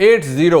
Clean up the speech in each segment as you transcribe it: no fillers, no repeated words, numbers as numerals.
8-0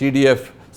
CDF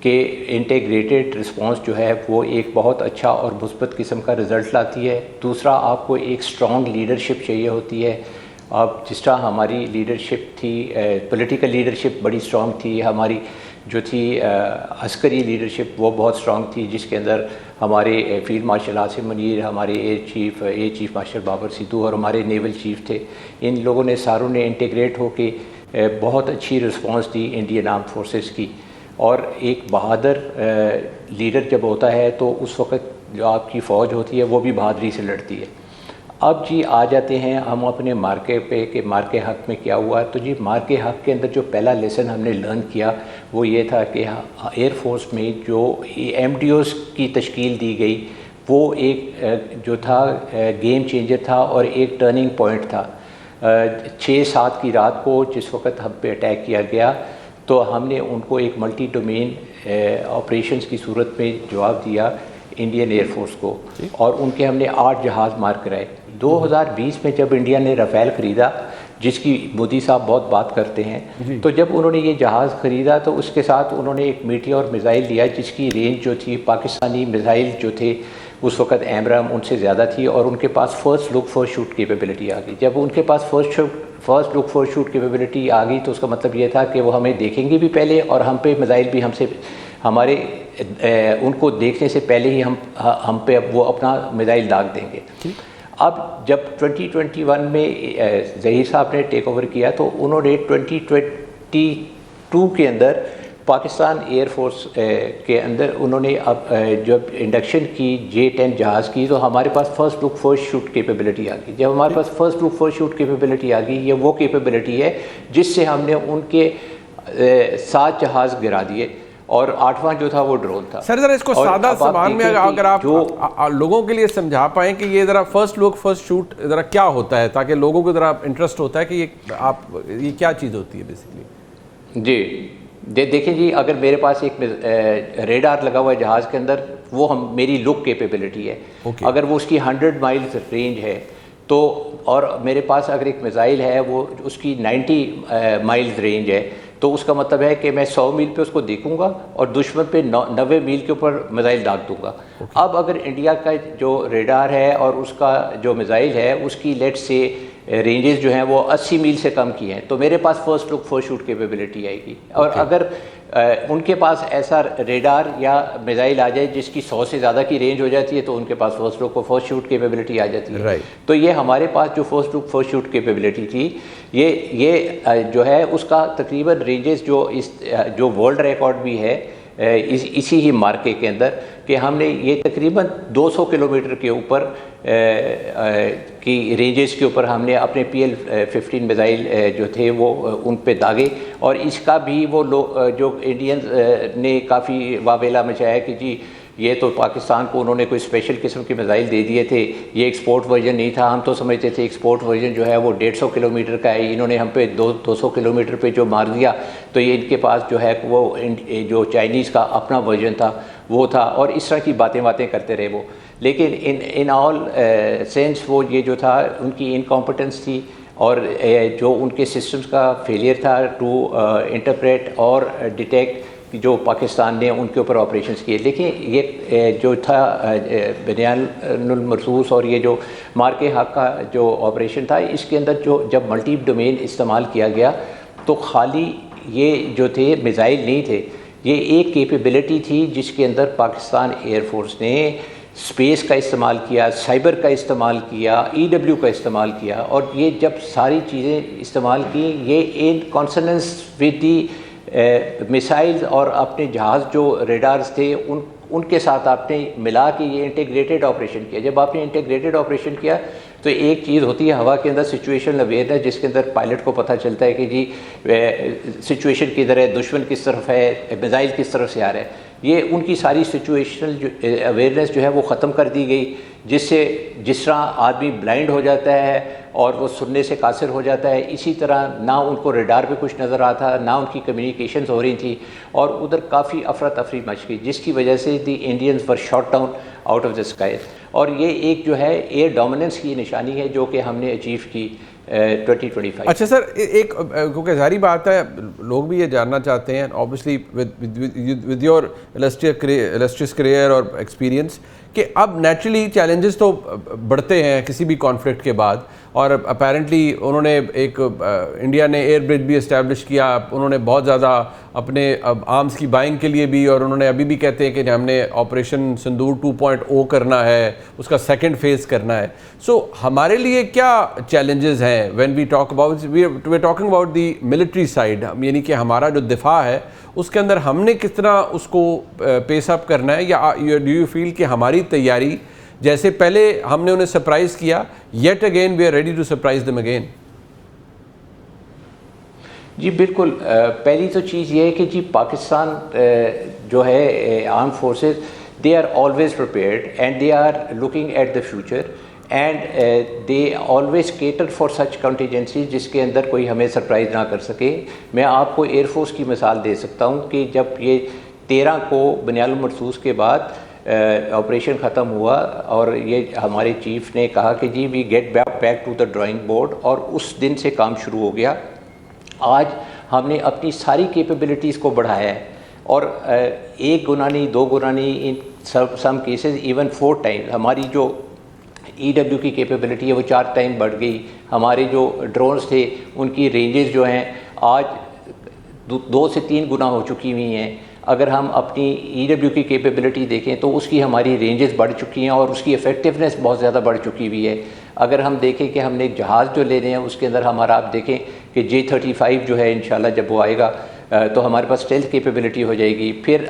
کہ integrated response جو ہے وہ ایک بہت اچھا اور مثبت قسم کا رزلٹ لاتی ہے. دوسرا آپ کو ایک اسٹرانگ لیڈرشپ چاہیے ہوتی ہے. اب جس طرح ہماری لیڈرشپ تھی, پولیٹیکل لیڈرشپ بڑی اسٹرانگ تھی, ہماری جو تھی عسکری لیڈرشپ وہ بہت اسٹرانگ تھی, جس کے اندر ہمارے فیلڈ مارشل عاصم منیر, ہمارے air chief marshal Babar Sidhu اور ہمارے نیول چیف تھے. ان لوگوں نے ساروں نے انٹیگریٹ ہو کے بہت اچھی response the Indian arm forces کی. اور ایک بہادر لیڈر جب ہوتا ہے تو اس وقت جو آپ کی فوج ہوتی ہے وہ بھی بہادری سے لڑتی ہے. اب جی آ جاتے ہیں ہم اپنے مارکے پہ کہ مارکے حق میں کیا ہوا. تو جی مارکے حق کے اندر جو پہلا لیسن ہم نے لرن کیا وہ یہ تھا کہ ایئر فورس میں جو ایم ڈی اوز کی تشکیل دی گئی وہ ایک جو تھا گیم چینجر تھا اور ایک ٹرننگ پوائنٹ تھا. 6-7 کی رات کو جس وقت ہم پہ اٹیک کیا گیا تو ہم نے ان کو ایک ملٹی ڈومین آپریشنز کی صورت میں جواب دیا انڈین ایئر فورس کو, اور ان کے ہم نے 8 جہاز مار کرائے. 2020 میں جب انڈیا نے رافیل خریدا, جس کی مودی صاحب بہت بات کرتے ہیں, تو جب انہوں نے یہ جہاز خریدا تو اس کے ساتھ انہوں نے ایک میٹیور میزائل لیا جس کی رینج جو تھی پاکستانی میزائل جو تھے اس وقت ایمرام ان سے زیادہ تھی, اور ان کے پاس first look first shoot capability آ گئی. جب ان کے پاس first look first shoot capability آ گئی تو اس کا مطلب یہ تھا کہ وہ ہمیں دیکھیں گے بھی پہلے, اور ہم پہ میزائل بھی ہمارے ان کو دیکھنے سے پہلے ہی ہم پہ وہ اپنا میزائل داغ دیں گے. اب جب 2021 میں ظہیر صاحب نے ٹیک اوور کیا تو انہوں نے 2022 کے اندر پاکستان ایئر فورس کے اندر انہوں نے اب جب انڈکشن کی J-10 جہاز کی تو ہمارے پاس first look first shoot capability آ گئی. جب ہمارے پاس first look first shoot capability آ گئی, یہ وہ کیپیبلٹی ہے جس سے ہم نے ان کے 7 جہاز گرا دیے, اور 8واں جو تھا وہ ڈرون تھا. سر ذرا اس کو سادہ زبان میں اگر آپ لوگوں کے لیے سمجھا پائیں کہ یہ ذرا فرسٹ لک فرسٹ شوٹ ذرا کیا ہوتا ہے, تاکہ لوگوں کو ذرا انٹرسٹ ہوتا ہے کہ یہ کیا چیز ہوتی ہے بیسیکلی. جی دیکھیں جی, اگر میرے پاس ایک ریڈار لگا ہوا ہے جہاز کے اندر, وہ میری لک کیپیبلٹی ہے. اگر وہ اس کی 100 مائلز رینج ہے تو, اور میرے پاس اگر ایک میزائل ہے وہ اس کی 90 مائلز رینج ہے, تو اس کا مطلب ہے کہ میں 100 میل پہ اس کو دیکھوں گا اور دشمن پہ 90 میل کے اوپر میزائل داغ دوں گا. اب اگر انڈیا کا جو ریڈار ہے اور اس کا جو میزائل ہے اس کی لیٹ سے رینجز جو ہیں وہ 80 میل سے کم کی ہیں, تو میرے پاس first look first shoot capability آئے گی. اور اگر ان کے پاس ایسا ریڈار یا میزائل آ جائے جس کی 100 سے زیادہ کی رینج ہو جاتی ہے تو ان کے پاس first look first shoot capability آ جاتی ہے. تو یہ ہمارے پاس جو first look first shoot capability تھی یہ جو ہے اس کا تقریباً رینجز جو ورلڈ ریکارڈ بھی ہے اسی ہی مارکے کے اندر, کہ ہم نے یہ تقریباً 200 کلومیٹر کے اوپر کی رینجز کے اوپر ہم نے اپنے PL-15 میزائل جو تھے وہ ان پہ داغے. اور اس کا بھی وہ جو انڈینز نے کافی واویلا مچایا کہ جی یہ تو پاکستان کو انہوں نے کوئی اسپیشل قسم کے میزائل دے دیے تھے, یہ ایکسپورٹ ورژن نہیں تھا. ہم تو سمجھتے تھے ایکسپورٹ ورژن جو ہے وہ 150 کلومیٹر کا ہے, انہوں نے ہم پہ 200 کلومیٹر پہ جو مار دیا, تو یہ ان کے پاس جو ہے وہ جو چائنیز کا اپنا ورژن تھا وہ تھا. اور اس طرح کی باتیں کرتے رہے وہ. لیکن ان آل سینس وہ یہ جو تھا ان کی انکمپٹنس تھی, اور جو ان کے سسٹمز کا فیلئر تھا ٹو انٹرپریٹ اور ڈیٹیکٹ جو پاکستان نے ان کے اوپر آپریشنز کیے. لیکن یہ جو تھا بنیان المرصوص اور یہ جو مارکے حق کا جو آپریشن تھا, اس کے اندر جو جب ملٹی ڈومین استعمال کیا گیا تو خالی یہ جو تھے میزائل نہیں تھے, یہ ایک کیپیبلٹی تھی جس کے اندر پاکستان ایئر فورس نے اسپیس کا استعمال کیا, سائبر کا استعمال کیا, EW کا استعمال کیا. اور یہ جب ساری چیزیں استعمال کی, یہ ان کانسننس ود دی میسائلز اور اپنے جہاز جو ریڈارز تھے ان کے ساتھ آپ نے ملا کے یہ انٹیگریٹڈ آپریشن کیا. جب آپ نے انٹیگریٹڈ آپریشن کیا تو ایک چیز ہوتی ہے ہوا کے اندر سچویشن اویئرنیس, جس کے اندر پائلٹ کو پتہ چلتا ہے کہ جی سچویشن کدھر ہے, دشمن کس طرف ہے, میزائل کس طرف سے آ رہا ہے. یہ ان کی ساری سچویشنل اویئرنیس جو ہے وہ ختم کر دی گئی, جس طرح آدمی بلائنڈ ہو جاتا ہے اور وہ سننے سے قاصر ہو جاتا ہے, اسی طرح نہ ان کو ریڈار پہ کچھ نظر آتا, نہ ان کی کمیونیکیشنز ہو رہی تھیں, اور ادھر کافی افراتفری مچ گئی, جس کی وجہ سے the Indians were shot down out of the sky. اور یہ ایک جو ہے ایئر ڈومیننس کی نشانی ہے جو کہ ہم نے اچیو کی, 2025. اچھا سر، ایک کیونکہ ظاہری بات ہے لوگ بھی یہ جاننا چاہتے ہیں obviously with your illustrious career اور ایکسپیرینس کہ اب نیچرلی چیلنجز تو بڑھتے ہیں کسی بھی کانفلکٹ کے بعد، اور اپیرنٹلی انہوں نے ایک انڈیا نے ایئر برج بھی اسٹیبلش کیا، انہوں نے بہت زیادہ اپنے آرمز کی بائنگ کے لیے بھی، اور انہوں نے ابھی بھی کہتے ہیں کہ ہم نے آپریشن سندور 2.0 کرنا ہے، اس کا سیکنڈ فیز کرنا ہے. سو ہمارے لیے کیا چیلنجز ہیں when we talk about we're talking about the military side، یعنی کہ ہمارا جو دفاع ہے اس کے اندر ہم نے کس طرح اس کو پیس اپ کرنا ہے، یا ڈو یو فیل کہ ہماری تیاری جیسے پہلے ہم نے انہیں سرپرائز کیا yet again we are ready to surprise them again؟ جی بالکل، پہلی تو چیز یہ ہے کہ جی پاکستان جو ہے arm forces they are always prepared and they are looking at the future and they always cater for such contingencies جس کے اندر کوئی ہمیں سرپرائز نہ کر سکے. میں آپ کو ایئر فورس کی مثال دے سکتا ہوں کہ جب یہ 13 کو بنیاد المرصوص کے بعد آپریشن ختم ہوا اور یہ ہمارے چیف نے کہا کہ جی we get back to the drawing board, اور اس دن سے کام شروع ہو گیا. آج ہم نے اپنی ساری کیپیبلٹیز کو بڑھایا ہے، اور 1 گنا نہیں 2 گنا نہیں، ان سم کیسز ایون 4 ٹائمز ہماری جو EW کی کیپیبلٹی ہے وہ 4 ٹائم بڑھ گئی. ہمارے جو ڈرونز تھے ان کی رینجز جو ہیں آج 2 سے 3 گنا ہو چکی ہوئی ہیں. اگر ہم اپنی EW کی کیپیبلٹی دیکھیں تو اس کی ہماری رینجز بڑھ چکی ہیں اور اس کی افیکٹونیس بہت زیادہ بڑھ چکی ہوئی ہے. اگر ہم دیکھیں کہ ہم نے ایک جہاز جو لے رہے ہیں اس کے اندر ہمارا آپ دیکھیں کہ J-35 جو ہے انشاءاللہ جب وہ آئے گا تو ہمارے پاس اسٹیلتھ کیپیبلٹی ہو جائے گی. پھر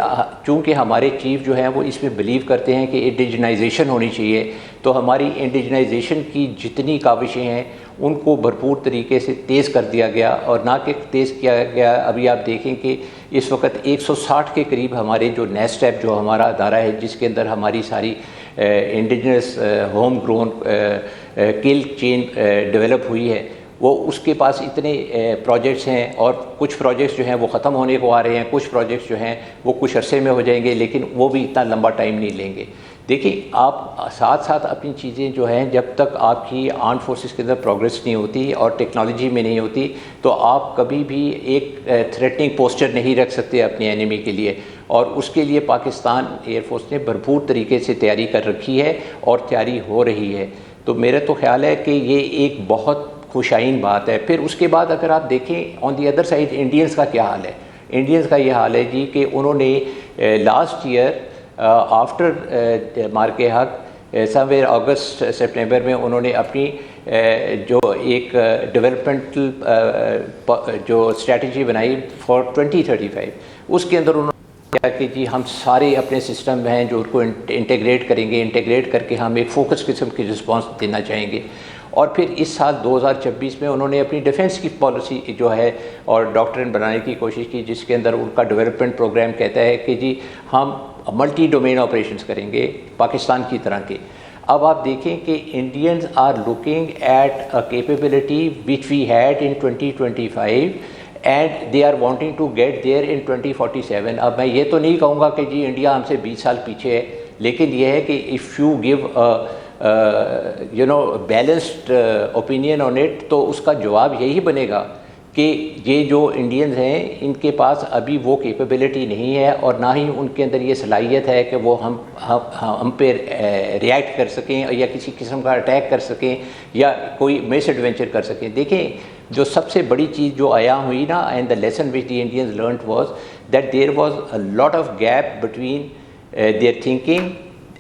چونکہ ہمارے چیف جو ہیں وہ اس میں بلیو کرتے ہیں کہ انڈیجنائزیشن ہونی چاہیے، تو ہماری انڈیجنائزیشن کی جتنی کاوشیں ہیں ان کو بھرپور طریقے سے تیز کر دیا گیا. اور نہ کہ تیز کیا گیا، ابھی آپ دیکھیں کہ اس وقت 160 کے قریب ہمارے جو نیسٹیپ جو ہمارا ادارہ ہے جس کے اندر ہماری ساری انڈیجنس ہوم گرون کل چین ڈیولپ ہوئی ہے، وہ اس کے پاس اتنے پروجیکٹس ہیں، اور کچھ پروجیکٹس جو ہیں وہ ختم ہونے کو آ رہے ہیں، کچھ پروجیکٹس جو ہیں وہ کچھ عرصے میں ہو جائیں گے، لیکن وہ بھی اتنا لمبا ٹائم نہیں لیں گے. دیکھیں آپ ساتھ ساتھ اپنی چیزیں جو ہیں جب تک آپ کی آرم فورسز کے اندر پروگریس نہیں ہوتی اور ٹیکنالوجی میں نہیں ہوتی تو آپ کبھی بھی ایک تھریٹننگ پوسچر نہیں رکھ سکتے اپنے اینیمی کے لیے. اور اس کے لیے پاکستان ایئر فورس نے بھرپور طریقے سے تیاری کر رکھی ہے اور تیاری ہو رہی ہے. تو میرا تو خیال ہے کہ یہ ایک بہت خوشائن بات ہے. پھر اس کے بعد اگر آپ دیکھیں آن دی ادر سائڈ انڈینز کا کیا حال ہے. انڈینز کا یہ حال ہے جی کہ انہوں نے لاسٹ ایئر آفٹر مارکے حق سم ویئر اگست سپٹمبر میں انہوں نے اپنی جو ایک ڈیولپمنٹل جو اسٹریٹجی بنائی فار 2035، اس کے اندر انہوں نے کہا کہ جی ہم سارے اپنے سسٹم ہیں جو ان کو انٹیگریٹ کریں گے، انٹیگریٹ کر کے ہم ایک فوکس قسم کی رسپانس دینا چاہیں گے. اور پھر اس سال 2026 میں انہوں نے اپنی ڈیفنس کی پالیسی جو ہے اور ڈاکٹرن بنانے کی کوشش کی، جس کے اندر ان کا ڈیولپمنٹ پروگرام کہتا ہے کہ جی ہم ملٹی ڈومین آپریشنز کریں گے پاکستان کی طرح کے. اب آپ دیکھیں کہ Indians are looking at a capability which we had in 2025 and they are wanting to get there in 2047. اب میں یہ تو نہیں کہوں گا کہ جی انڈیا ہم سے 20 سال پیچھے ہے، لیکن یہ ہے کہ if you give balanced opinion on it تو اس کا جواب یہی بنے گا کہ یہ جو انڈینز ہیں ان کے پاس ابھی وہ کیپیبلٹی نہیں ہے اور نہ ہی ان کے اندر یہ صلاحیت ہے کہ وہ ہم پہ ریئیکٹ کر سکیں یا کسی قسم کا اٹیک کر سکیں یا کوئی مس ایڈونچر کر سکیں. دیکھیں جو سب سے بڑی چیز جو آیا ہوئی نا and the lesson which the Indians learned was that there was a lot of gap between their thinking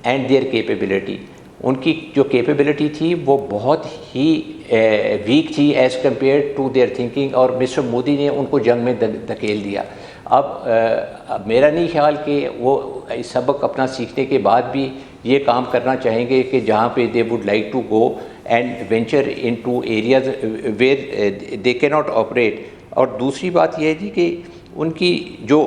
and their capability. ان کی جو کیپیبلٹی تھی وہ بہت ہی ویک تھی as compare to their thinking, اور مسٹر مودی نے ان کو جنگ میں دھکیل دیا. اب میرا نہیں خیال کہ وہ سبق اپنا سیکھنے کے بعد بھی یہ کام کرنا چاہیں گے کہ جہاں پہ they would like to go and venture in to areas where they can not operate. اور دوسری بات یہ ہے جی کہ ان کی جو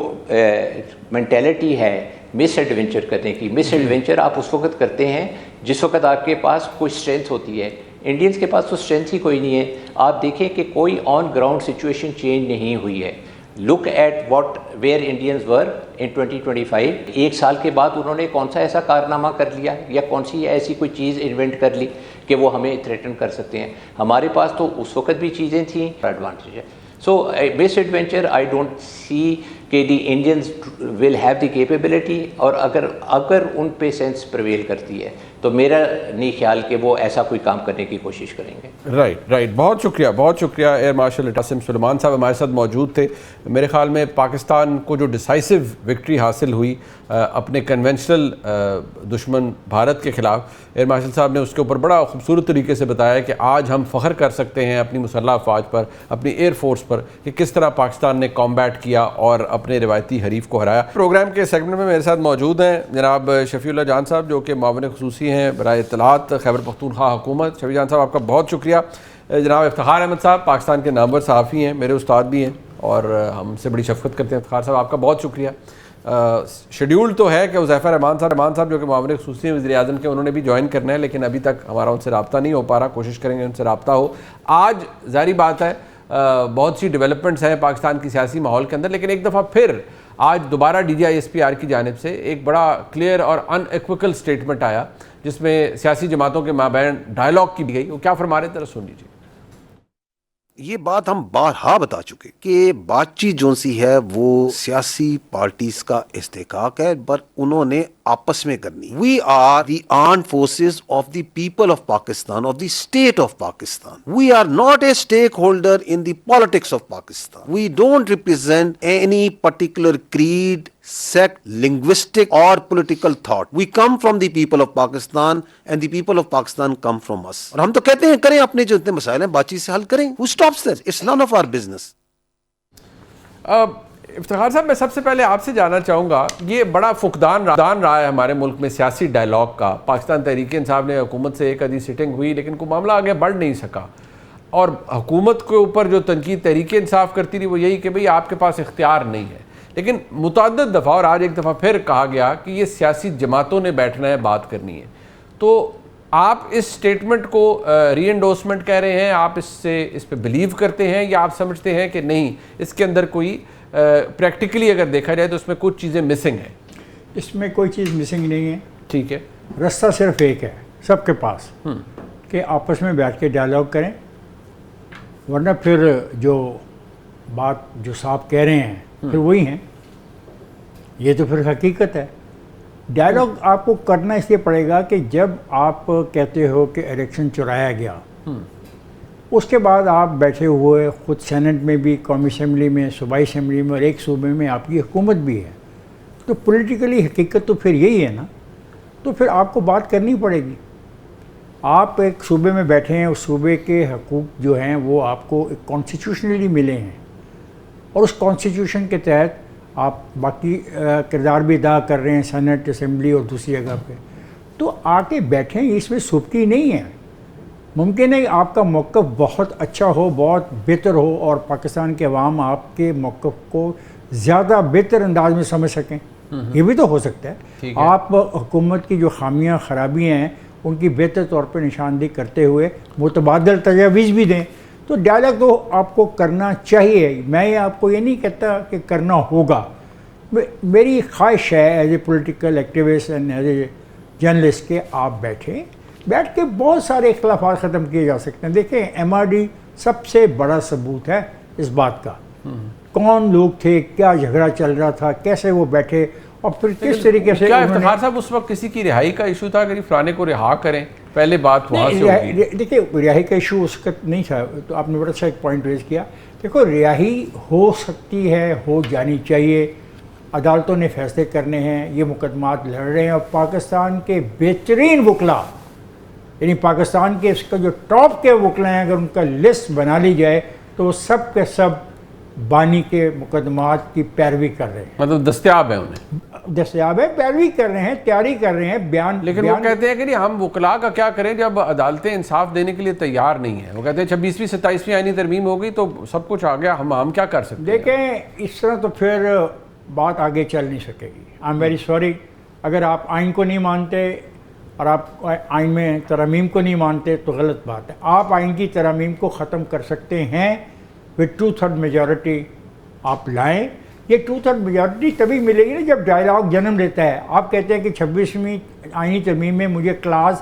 مینٹیلٹی ہے مس ایڈونچر کرنے کی، مس ایڈونچر آپ اس وقت کرتے ہیں جس وقت آپ کے پاس کوئی اسٹرینتھ ہوتی ہے. انڈینز کے پاس تو اسٹرینتھ ہی کوئی نہیں ہے. آپ دیکھیں کہ کوئی آن گراؤنڈ سچویشن چینج نہیں ہوئی ہے. Look at what were Indians were in 2025. 1 سال کے بعد انہوں نے کون سا ایسا کارنامہ کر لیا یا کون سی ایسی کوئی چیز انوینٹ کر لی کہ وہ ہمیں تھریٹن کر سکتے ہیں. ہمارے پاس تو اس وقت بھی چیزیں تھیں, ایڈوانٹیج ہے. سو بیس ایڈوینچر آئی ڈونٹ سی کہ the Indians will have the capability, اور اگر ان پہ سینس پرویل کرتی ہے تو میرا نہیں خیال کہ وہ ایسا کوئی کام کرنے کی کوشش کریں گے. رائٹ, بہت شکریہ ایئر مارشل عاصم سلیمان صاحب ہمارے ساتھ موجود تھے. میرے خیال میں پاکستان کو جو ڈیسائسو وکٹری حاصل ہوئی اپنے کنونشنل دشمن بھارت کے خلاف, ایئر مارشل صاحب نے اس کے اوپر بڑا خوبصورت طریقے سے بتایا کہ آج ہم فخر کر سکتے ہیں اپنی مسلح افواج پر, اپنی ایئر فورس پر, کہ کس طرح پاکستان نے کامبیٹ کیا اور اپنے روایتی حریف کو ہرایا. پروگرام کے سیگمنٹ میں میرے ساتھ موجود ہیں جناب شفیع اللہ جان صاحب, جو کہ معاون خصوصی ہیں برائے اطلاعات خیبر پختونخوا حکومت. شفیع جان صاحب آپ کا بہت شکریہ. جناب افتخار احمد صاحب پاکستان کے نامور صحافی ہیں, میرے استاد بھی ہیں اور ہم سے بڑی شفقت کرتے ہیں. افتخار صاحب آپ کا بہت شکریہ. شیڈیول تو ہے کہ حذیفہ رحمان صاحب جو کہ معاون خصوصی ہیں وزیر اعظم کے, انہوں نے بھی جوائن کرنا ہے, لیکن ابھی تک ہمارا ان سے رابطہ نہیں ہو پا رہا. کوشش کریں گے ان سے رابطہ ہو. آج ظاہری بات ہے بہت سی ڈیولپمنٹس ہیں پاکستان کی سیاسی ماحول کے اندر, لیکن ایک دفعہ پھر آج دوبارہ DGISPR کی جانب سے ایک بڑا کلیئر اور ان ایکویکل اسٹیٹمنٹ آیا جس میں سیاسی جماعتوں کے مابین ڈائلاگ کی گئی. وہ کیا فرما رہے تھے, سن لیجیے. یہ بات ہم بارہا بتا چکے کہ بات چیت جو سی ہے وہ سیاسی پارٹیز کا استحقاق ہے, پر انہوں نے آپس میں کرنی. We are the armed forces of the people of Pakistan, of the state of Pakistan. We are not a stakeholder in the politics of Pakistan. We don't represent any particular creed, sect, linguistic or political thought. We come from the people of Pakistan and the people of Pakistan come from us. اور ہم تو کہتے ہیں کریں اپنے جو اتنے مسائل ہیں بات چیت سے حل کریں. Who stops that? It's none of our business. Iftikhar صاحب میں سب سے پہلے آپ سے جاننا چاہوں گا, یہ بڑا فقدان رہا ہے ہمارے ملک میں سیاسی ڈائلاگ کا. پاکستان تحریک انصاف نے حکومت سے ایک آدھی سیٹنگ ہوئی لیکن کوئی معاملہ آگے بڑھ نہیں سکا, اور حکومت کے اوپر جو تنقید تحریک انصاف کرتی رہی وہ یہی کہ بھئی آپ کے پاس اختیار نہیں ہے. لیکن متعدد دفعہ اور آج ایک دفعہ پھر کہا گیا کہ یہ سیاسی جماعتوں نے بیٹھنا ہے, بات کرنی ہے. تو آپ اس سٹیٹمنٹ کو ری انڈورسمنٹ کہہ رہے ہیں, آپ اس پہ بلیو کرتے ہیں, یا آپ سمجھتے ہیں کہ نہیں اس کے اندر کوئی پریکٹیکلی اگر دیکھا جائے تو اس میں کچھ چیزیں مسنگ ہیں؟ اس میں کوئی چیز مسنگ نہیں ہے. ٹھیک ہے, رستہ صرف ایک ہے سب کے پاس کہ آپس میں بیٹھ کے ڈائلاگ کریں, ورنہ پھر جو بات جو صاحب کہہ رہے ہیں پھر وہی ہیں. یہ تو پھر حقیقت ہے. ڈائلاگ آپ کو کرنا اس لیے پڑے گا کہ جب آپ کہتے ہو کہ الیکشن چرایا گیا, اس کے بعد آپ بیٹھے ہوئے خود سینٹ میں بھی, قومی اسمبلی میں, صوبائی اسمبلی میں, اور ایک صوبے میں آپ کی حکومت بھی ہے, تو پولیٹیکلی حقیقت تو پھر یہی ہے نا. تو پھر آپ کو بات کرنی پڑے گی. آپ ایک صوبے میں بیٹھے ہیں, اس صوبے کے حقوق جو ہیں وہ آپ کو کانسٹیٹیوشنلی ملے ہیں, اور اس کانسٹیٹیوشن کے تحت آپ باقی کردار بھی ادا کر رہے ہیں سینٹ, اسمبلی اور دوسری جگہ پہ. تو آ کے بیٹھیں, اس میں سبکی نہیں ہے. ممکن ہے آپ کا موقف بہت اچھا ہو, بہت بہتر ہو, اور پاکستان کے عوام آپ کے موقف کو زیادہ بہتر انداز میں سمجھ سکیں. یہ بھی تو ہو سکتا ہے. آپ حکومت کی جو خامیاں خرابیاں ہیں ان کی بہتر طور پہ نشاندہی کرتے ہوئے متبادل تجاویز بھی دیں. تو ڈائلاگ تو آپ کو کرنا چاہیے. میں آپ کو یہ نہیں کہتا کہ کرنا ہوگا. میری خواہش ہے as a political activist and as a journalist کہ آپ بیٹھ کے بہت سارے اختلافات ختم کیے جا سکتے ہیں. دیکھیں MRD سب سے بڑا ثبوت ہے اس بات کا. کون لوگ تھے, کیا جھگڑا چل رہا تھا, کیسے وہ بیٹھے, اور پھر کس طریقے سے. کیا افتخار صاحب اس وقت کسی کی رہائی کا ایشو تھا کہ فلانے کو رہا کریں؟ پہلے بات وہاں سے ہوگی. دیکھیں رہائی کا ایشو اس وقت نہیں تھا, تو آپ نے بڑا اچھا ایک پوائنٹ ریز کیا. دیکھو رہائی ہو سکتی ہے, ہو جانی چاہیے. عدالتوں نے فیصلے کرنے ہیں, یہ مقدمات لڑ رہے ہیں, اور پاکستان کے بہترین وکلا, یعنی پاکستان کے اس کا جو ٹاپ کے وکلا ہیں, اگر ان کا لسٹ بنا لی جائے تو وہ سب کے سب بانی کے مقدمات کی پیروی کر رہے ہیں. مطلب دستیاب ہے, انہیں دستیاب ہے, پیروی کر رہے ہیں, تیاری کر رہے ہیں بیان. لیکن وہ کہتے ہیں کہ نہیں ہم وکلا کا کیا کریں جب عدالتیں انصاف دینے کے لیے تیار نہیں ہیں. وہ کہتے ہیں 26ویں 27ویں آئینی ترمیم ہو گئی تو سب کچھ آ گیا, ہم کیا کر سکتے ہیں؟ دیکھیں اس طرح تو پھر بات آگے چل نہیں سکے گی. I am very sorry. اگر آپ آئین کو نہیں مانتے اور آپ آئین میں ترامیم کو نہیں مانتے تو غلط بات ہے. آپ آئین کی ترامیم کو ختم کر سکتے ہیں وتھ 2/3 میجورٹی. آپ لائیں. یہ 2/3 میجورٹی تبھی ملے گی نا جب ڈائلاگ جنم لیتا ہے. آپ کہتے ہیں کہ 26ویں آئینی ترمیم میں مجھے کلاس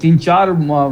3-4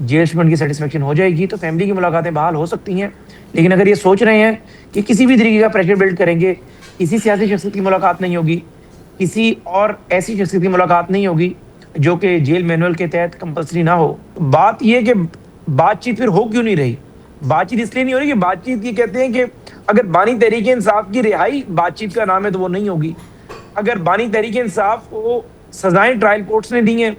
جیل اسٹوڈنٹ کی سیٹسفیکشن ہو جائے گی تو فیملی کی ملاقاتیں بحال ہو سکتی ہیں. لیکن اگر یہ سوچ رہے ہیں کہ کسی بھی طریقے کا پریشر بلڈ کریں گے, کسی سیاسی شخصیت کی ملاقات نہیں ہوگی, کسی اور ایسی شخصیت کی ملاقات نہیں ہوگی جو کہ جیل مینول کے تحت کمپلسری نہ ہو, بات یہ کہ بات چیت پھر ہو کیوں نہیں رہی؟ بات چیت اس لیے نہیں ہو رہی کہ بات چیت کی کہتے ہیں کہ اگر بانی تحریک انصاف کی رہائی بات چیت کا نام ہے تو وہ نہیں ہوگی. اگر بانی تحریک انصاف کو سزائیں ٹرائل کورٹس نے دی ہیں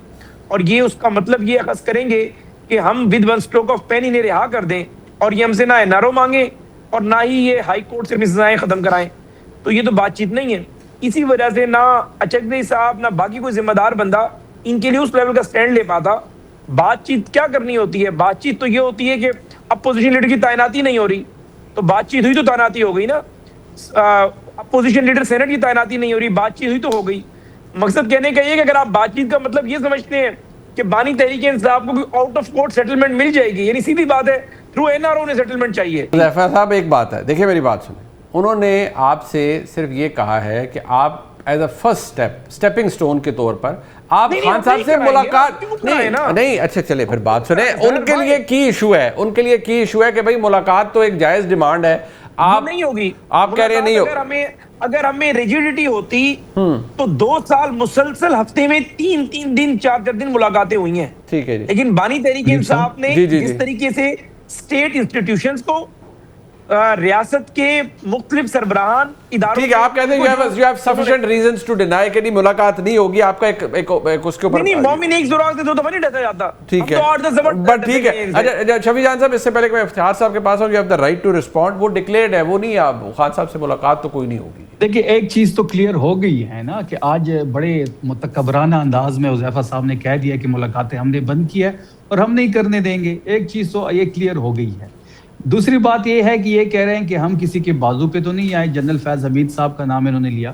اور یہ اس کا مطلب یہ اخذ کریں گے کہ ہم with one stroke of pen انہیں رہا کر دیں اور یہ ہم سے نہ NRO مانگیں اور نہ ہی یہ ہائی کورٹ سے سزائیں ختم کرائیں, تو یہ تو بات چیت نہیں ہے. اسی وجہ سے نہ اچکزئی صاحب نہ باقی کوئی ذمہ دار بندہ ان کے لیے اس لیول کا سٹینڈ لے پاتا. بات چیت کیا کرنی ہوتی ہے؟ بات چیت تو یہ ہوتی ہے کہ اپوزیشن لیڈر کی تعیناتی نہیں ہو رہی تو بات چیت ہوئی تو تعیناتی ہو گئی نا. اپوزیشن لیڈر سینٹ کی تعیناتی نہیں ہو رہی, بات چیت ہوئی تو ہو گئی. مقصد کہنے کا یہ کہ اگر آپ بات چیت کا مطلب یہ سمجھتے ہیں کہ بانی تحریک انصاف کو آؤٹ آف کورٹ سیٹلمنٹ مل جائے گی, یعنی سیدھی بات ہے تھرو NRO نے سیٹلمنٹ چاہیے. حذیفہ صاحب ایک بات ہے, دیکھیں میری بات سنیں, انہوں نے آپ سے صرف یہ کہا ہے کہ آپ as a first stepping stone کے طور پر آپ خان صاحب سے ملاقات نہیں. اچھا چلے پھر بات سنیں, ان کے لیے کی ایشو ہے, ان کے لیے کی ایشو ہے کہ بھائی ملاقات تو ایک جائز ڈیمانڈ ہے, آپ نہیں ہوگی. آپ کہہ رہے ہیں نہیں ہوگی. اگر ہمیں ریجیڈیٹی ہوتی تو 2 سال مسلسل ہفتے میں 3 دن 4 دن ملاقاتیں ہوئی ہیں. ٹھیک ہے جی. لیکن بانی تحریک انصاف نے جس طریقے سے اسٹیٹ انسٹیٹیوشنز کو ریاست کے مختلف سربراہان اداروں, ٹھیک ہے, آپ کہتے ہیں you have sufficient reasons to deny کہ نہیں ملاقات نہیں ہوگی, آپ کا ایک اس کے اوپر نہیں مومن ایک زراعت سے 2 دفعہ نہیں ڈسا جاتا. ٹھیک ہے بٹ ٹھیک ہے. اچھا شفیع جان صاحب, اس سے پہلے کہ میں افتخار صاحب کے پاس ہوں, you have the right to respond, وہ ڈکلیئرڈ ہے, وہ نہیں, آپ خان صاحب سے ملاقات تو کوئی نہیں ہوگی. دیکھیں ایک چیز تو کلیئر ہو گئی ہے نا کہ آج بڑے متکبرانہ انداز میں حذیفہ صاحب نے کہہ دیا کہ ملاقاتیں ہم نے بند کی ہے اور ہم نہیں کرنے دیں گے. ایک چیز تو یہ کلیئر ہو گئی ہے. دوسری بات یہ ہے کہ یہ کہہ رہے ہیں کہ ہم کسی کے بازو پہ تو نہیں آئے. جنرل فیض حمید صاحب کا نام انہوں نے لیا.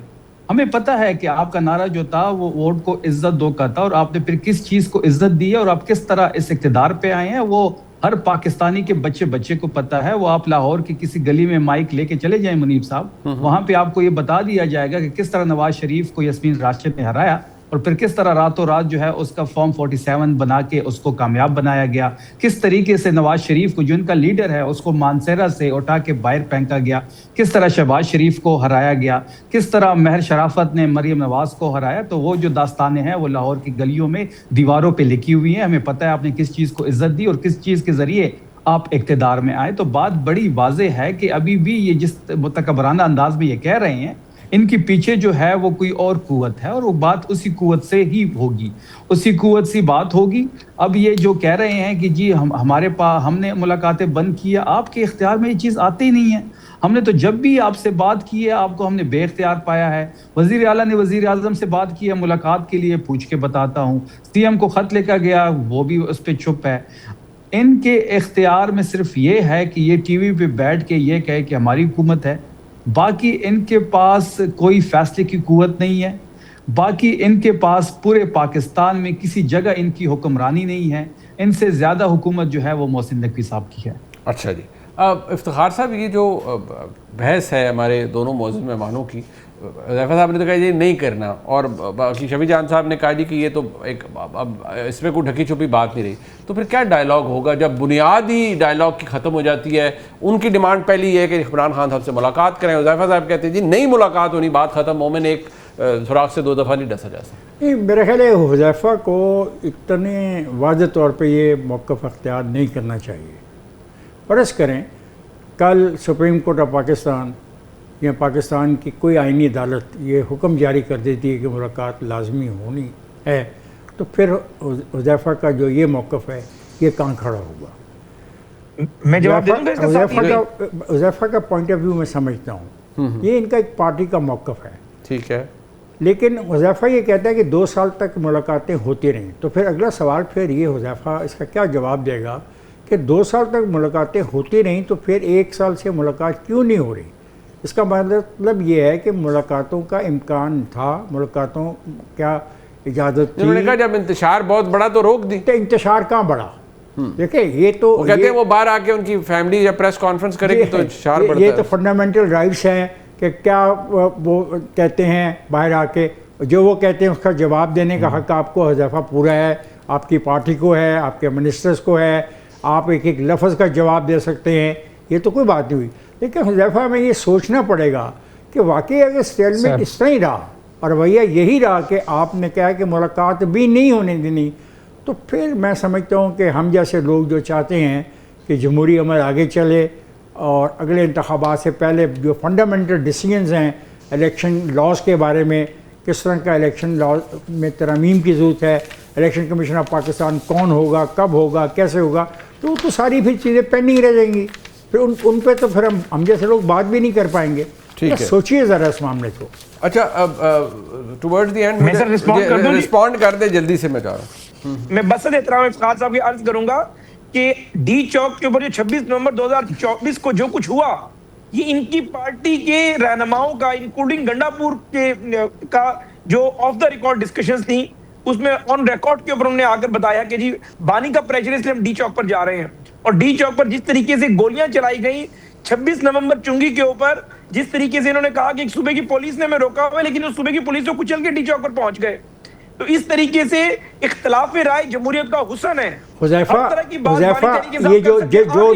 ہمیں پتہ ہے کہ آپ کا نعرہ جو تھا وہ ووٹ کو عزت دو کا تھا, اور آپ نے پھر کس چیز کو عزت دی ہے اور آپ کس طرح اس اقتدار پہ آئے ہیں وہ ہر پاکستانی کے بچے کو پتہ ہے. وہ آپ لاہور کی کسی گلی میں مائک لے کے چلے جائیں منیب صاحب, وہاں پہ آپ کو یہ بتا دیا جائے گا کہ کس طرح نواز شریف کو یاسمین راشد نے ہرایا اور پھر کس طرح راتوں رات جو ہے اس کا فارم 47 بنا کے اس کو کامیاب بنایا گیا. کس طریقے سے نواز شریف کو جو ان کا لیڈر ہے اس کو مانسیرا سے اٹھا کے باہر پھینکا گیا, کس طرح شہباز شریف کو ہرایا گیا, کس طرح مہر شرافت نے مریم نواز کو ہرایا. تو وہ جو داستانیں ہیں وہ لاہور کی گلیوں میں دیواروں پہ لکھی ہوئی ہیں. ہمیں پتہ ہے آپ نے کس چیز کو عزت دی اور کس چیز کے ذریعے آپ اقتدار میں آئے. تو بات بڑی واضح ہے کہ ابھی بھی یہ جس متکبرانہ انداز میں یہ کہہ رہے ہیں ان کے پیچھے جو ہے وہ کوئی اور قوت ہے اور وہ بات اسی قوت سے ہی ہوگی, اسی قوت سے بات ہوگی. اب یہ جو کہہ رہے ہیں کہ جی ہمارے پاس ہم نے ملاقاتیں بند کیا, آپ کے اختیار میں یہ چیز آتی ہی نہیں ہے. ہم نے تو جب بھی آپ سے بات کی ہے آپ کو ہم نے بے اختیار پایا ہے. وزیر اعلیٰ نے وزیر اعظم سے بات کی ہے ملاقات کے لیے, پوچھ کے بتاتا ہوں. CM کو خط لکھا گیا, وہ بھی اس پہ چپ ہے. ان کے اختیار میں صرف یہ ہے کہ یہ ٹی وی پہ بیٹھ کے یہ کہے کہ ہماری حکومت ہے, باقی ان کے پاس کوئی فیصلے کی قوت نہیں ہے. باقی ان کے پاس پورے پاکستان میں کسی جگہ ان کی حکمرانی نہیں ہے. ان سے زیادہ حکومت جو ہے وہ محسن نقوی صاحب کی ہے. اچھا جی, افتخار صاحب یہ جو بحث ہے ہمارے دونوں معزز مہمانوں کی, حذیفہ صاحب نے تو کہا جی نہیں کرنا, اور باقی شفیع جان صاحب نے کہا جی کہ یہ تو ایک اب اس میں کوئی ڈھکی چھپی بات نہیں رہی. تو پھر کیا ڈائلاگ ہوگا جب بنیادی ڈائلاگ کی ختم ہو جاتی ہے؟ ان کی ڈیمانڈ پہلی یہ ہے کہ عمران خان صاحب سے ملاقات کریں, حذیفہ صاحب کہتے ہیں جی نہیں ملاقات ہونی, بات ختم, مومن ایک سوراخ سے 2 دفعہ نہیں ڈسا جا سکتا. نہیں, میرا خیال ہے حذیفہ کو اتنے واضح طور پہ یہ موقف اختیار نہیں کرنا چاہیے. فرض کریں کل سپریم کورٹ آف پاکستان یا پاکستان کی کوئی آئینی عدالت یہ حکم جاری کر دیتی ہے کہ ملاقات لازمی ہونی ہے, تو پھر حذیفہ کا جو یہ موقف ہے یہ کہاں کھڑا ہوگا؟ میں جواب دوں گا. حذیفہ کا پوائنٹ آف ویو میں سمجھتا ہوں, یہ ان کا ایک پارٹی کا موقف ہے, ٹھیک ہے, لیکن حذیفہ یہ کہتا ہے کہ 2 سال تک ملاقاتیں ہوتی رہیں. تو پھر اگلا سوال پھر یہ حذیفہ اس کا کیا جواب دے گا کہ 2 سال تک ملاقاتیں ہوتی رہیں تو پھر 1 سال سے ملاقات کیوں نہیں ہو رہی؟ اس کا مطلب یہ ہے کہ ملاقاتوں کا امکان تھا, ملاقاتوں کیا اجازت تھی. انہوں نے کہا جب انتشار بہت بڑا تو روک دی. تو انتشار کہاں بڑا؟ دیکھیں یہ تو وہ کہتے ہیں وہ باہر آ کے ان کی فیملی یا پریس کانفرنس کرے گی تو انتشار بڑھتا ہے. یہ تو فنڈامنٹل رائٹس ہیں کہ کیا وہ کہتے ہیں باہر آ کے, جو وہ کہتے ہیں اس کا جواب دینے کا حق آپ کو حذیفہ پورا ہے, آپ کی پارٹی کو ہے, آپ کے منسٹرز کو ہے, آپ ایک ایک لفظ کا جواب دے سکتے ہیں, یہ تو کوئی بات نہیں ہوئی. لیکن حذیفہ میں یہ سوچنا پڑے گا کہ واقعی اگر اسٹیلمنٹ اس طرح ہی رہا اور رویہ یہی رہا کہ آپ نے کہا کہ ملاقات بھی نہیں ہونے دینی, تو پھر میں سمجھتا ہوں کہ ہم جیسے لوگ جو چاہتے ہیں کہ جمہوری عمل آگے چلے اور اگلے انتخابات سے پہلے جو فنڈامنٹل ڈیسیجنز ہیں الیکشن لاز کے بارے میں, کس طرح کا الیکشن لاز میں ترامیم کی ضرورت ہے, الیکشن کمیشن آف پاکستان کون ہوگا, کب ہوگا, کیسے ہوگا, تو ساری پھر چیزیں پینڈنگ رہ جائیں گی. پھر ان پہ تو پھر ہم جیسے لوگ بات بھی نہیں کر پائیں گے. سوچیے ذرا اس معاملے کو. اچھا ٹورڈز دی اینڈ رسپونڈ کر دیں جلدی سے, میں چاہ رہا ہوں. میں بس احترام افتخار صاحب کی عرض کروں گا کہ ڈی چوک کے اوپر جو 26 نومبر 2024 کو جو کچھ ہوا, یہ ان کی پارٹی کے رہنماؤں کا انکلوڈنگ گنڈا پور کا جو آف دا ریکارڈ ڈسکشنز تھیں, اس میں آن ریکارڈ کے اوپر انہوں نے آ کر بتایا کہ جی بانی کا پریشر اس لیے ہم ڈی چوک پر جا رہے ہیں. اور ڈی چوک پر جس طریقے سے گولیاں چلائی گئیں 26 نومبر چنگی کے اوپر, جس طریقے سے انہوں نے کہا کہ ایک صوبے کی پولیس نے ہمیں روکا ہوا ہے لیکن اس صوبے کی پولیس کو کچل کے ڈی چوک پر پہنچ گئے. تو اس طریقے سے اختلاف رائے جمہوریت کا حسن ہے. حذیفہ یہ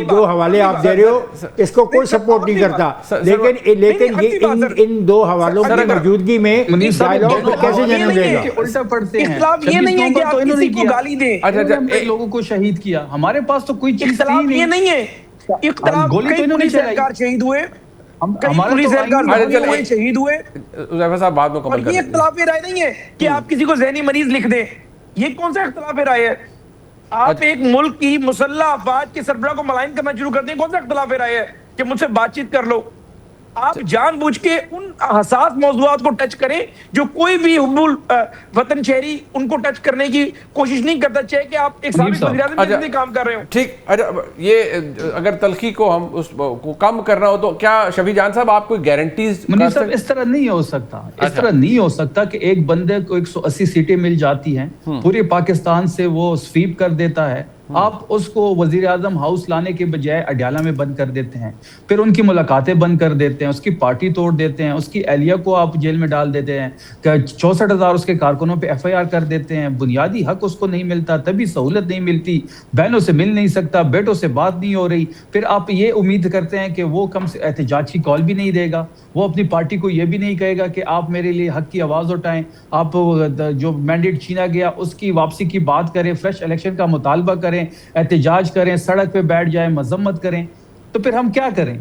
جو حوالے آپ دے رہے ہو اس کو کوئی سپورٹ نہیں کرتا, لیکن یہ ان دو حوالوں کی موجودگی میں ڈائیلاگ کو کیسے جنم دے گا؟ الٹا پڑھتے ہیں. اختلاف یہ نہیں ہے کہ آپ کسی کو گالی دیں, لوگوں کو شہید کیا, ہمارے پاس تو کوئی چیز اختلاف یہ نہیں ہے. اختلاف کئی پولیس اہلکار شہید ہوئے, شہید ہوئے, اور یہ اختلاف رائے نہیں ہے کہ آپ کسی کو ذہنی مریض لکھ دیں. یہ کون سا اختلاف رائے ہے؟ آپ ایک ملک کی مسلح افواج کے سربراہ کو ملائن کرنا شروع کر دیں, کون سا اختلاف رائے ہے کہ مجھ سے بات چیت کر لو؟ آپ جان بوجھ کے ان حساس موضوعات کو ٹچ کریں جو کوئی بھی حب وطن شہری ان کو ٹچ کرنے کی کوشش نہیں کرتا, چاہے کہ آپ ایک سابق وزیر اعظم کے کام کر رہے ہو. ٹھیک, یہ اگر تلخی کو ہم اس کو کم کرنا ہو تو کیا شفیع جان صاحب آپ کوئی گارنٹیز؟ منیف صاحب اس طرح نہیں ہو سکتا, اس طرح نہیں ہو سکتا کہ ایک بندے کو 180 سیٹیں مل جاتی ہیں, پورے پاکستان سے وہ سویپ کر دیتا ہے, آپ اس کو وزیر اعظم ہاؤس لانے کے بجائے اڈیالہ میں بند کر دیتے ہیں, پھر ان کی ملاقاتیں بند کر دیتے ہیں, اس کی پارٹی توڑ دیتے ہیں, اس کی اہلیہ کو آپ جیل میں ڈال دیتے ہیں, 64,000 اس کے کارکنوں پہ FIR کر دیتے ہیں, بنیادی حق اس کو نہیں ملتا, تبھی سہولت نہیں ملتی, بہنوں سے مل نہیں سکتا, بیٹوں سے بات نہیں ہو رہی, پھر آپ یہ امید کرتے ہیں کہ وہ کم سے احتجاج کی کال بھی نہیں دے گا, وہ اپنی پارٹی کو یہ بھی نہیں کہے گا کہ آپ میرے لیے حق کی آواز اٹھائیں, آپ جو مینڈیٹ چھینا گیا اس کی واپسی کی بات کریں, فریش الیکشن کا مطالبہ کریں, احتجاج کریں, سڑک پہ بیٹھ جائیں, مذمت کریں. تو پھر ہم کیا کریں؟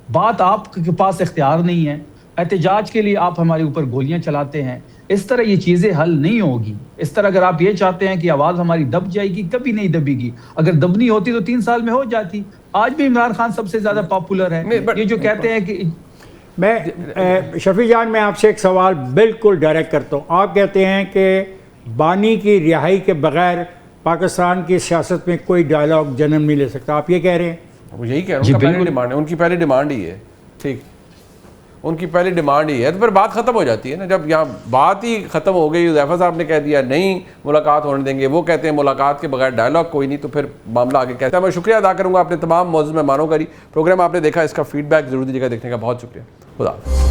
بات آپ کے پاس اختیار نہیں ہے, احتجاج کے لیے آپ ہمارے اوپر گولیاں چلاتے ہیں. اس طرح یہ چیزیں حل نہیں ہوگی. اس طرح اگر آپ یہ چاہتے ہیں کہ آواز ہماری دب جائے گی, کبھی نہیں دبے گی. اگر دبنی ہوتی تو 3 سال میں ہو جاتی. آج بھی عمران خان سب سے زیادہ پاپولر ہے. یہ جو کہتے ہیں کہ میں شفیع جان, میں آپ سے ایک سوال بالکل ڈائریکٹ کرتا ہوں. آپ کہتے ہیں کہ بانی کی رہائی کے بغیر پاکستان کی سیاست میں کوئی ڈائیلاگ جنم نہیں لے سکتا, آپ یہ کہہ رہے ہیں؟ وہ یہی کہہ رہا ہوں, ان کی پہلی ڈیمانڈ ہی ہے. ٹھیک, ان کی پہلی ڈیمانڈ ہی ہے, تو پھر بات ختم ہو جاتی ہے نا. جب یہاں بات ہی ختم ہو گئی, حذیفہ صاحب نے کہہ دیا نہیں ملاقات ہونے دیں گے, وہ کہتے ہیں ملاقات کے بغیر ڈائیلاگ کوئی نہیں, تو پھر معاملہ آگے کہتا ہے. میں شکریہ ادا کروں گا اپنے تمام معزز مہمانوں کا. پروگرام آپ نے دیکھا, اس کا فیڈ بیک ضرور دیجیے گا. دیکھنے کا بہت شکریہ. خدا.